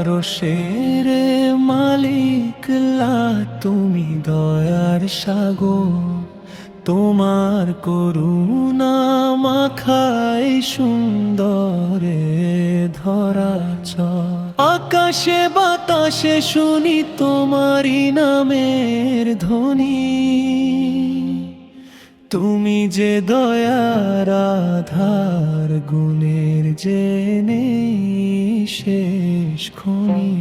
আরশের মালিক লা তুমি দয়ার সাগর, তোমার করুণা মাখায় সুন্দরে ধরা চর। আকাশে বাতাসে শুনি তোমারই নামের ধ্বনি, তুমি যে দয়ার আধার, গুণের জেনে শেষ খনি।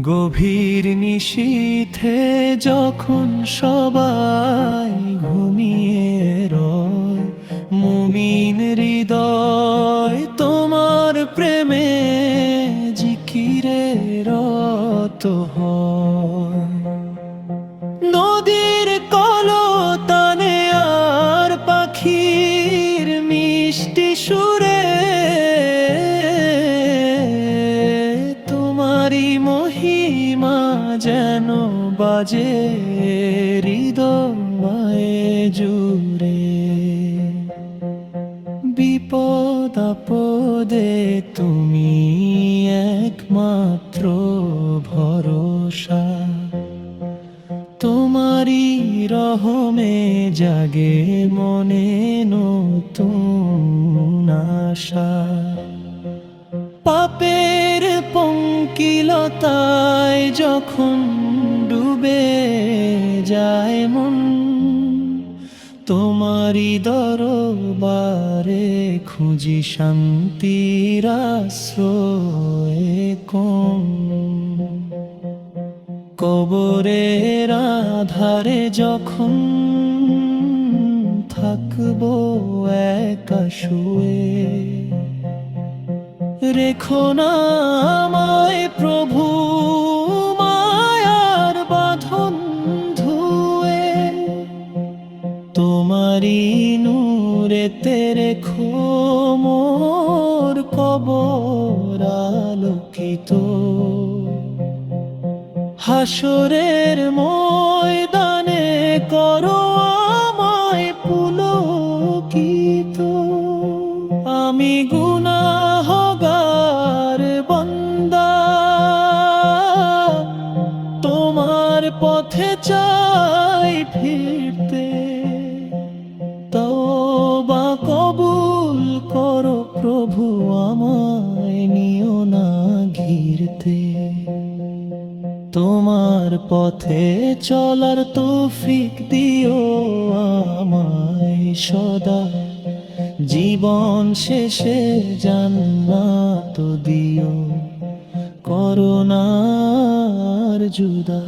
গভীর নিশীথে যখন সবাই ঘুমিয়ে রয়, মুমিন হৃদয় তোমার প্রেমে জিকিরে রত হয়। নদীর কলতানে আর পাখির মিষ্টি সুরে তোমারই মহিমা যেন বাজে হৃদয়ে জুড়ে। বিপদ আপদে তুমি একমাত্র ভরসা, তোমারই রহমে জাগে মনে নতুন আশা। পাপের পঙ্কিলতায় যখন ডুবে যায় মন, তোমারই দরবারে খুঁজি শান্তির আশ্রয় কোন। কবরের আধারে যখন থাকবো একা শুয়ে, রেখো না আমায় প্রভু মায়ার বাঁধন ধুয়ে। তোমারই নূরেতে রেখো মোর কবর আলোকিত। হাসরের ময়দানে করো আমায় পুলকিত। আমি গুনাহগার বান্দা, তোমার পথে চাই ফিরতে। তওবা কবুল করো প্রভু, আমায় নিও না ঘিরতে। তোমার পথে চলার তৌফিক দিও আমায় সদা, জীবন শেষে জান্নাত দিও করুণার জুদা।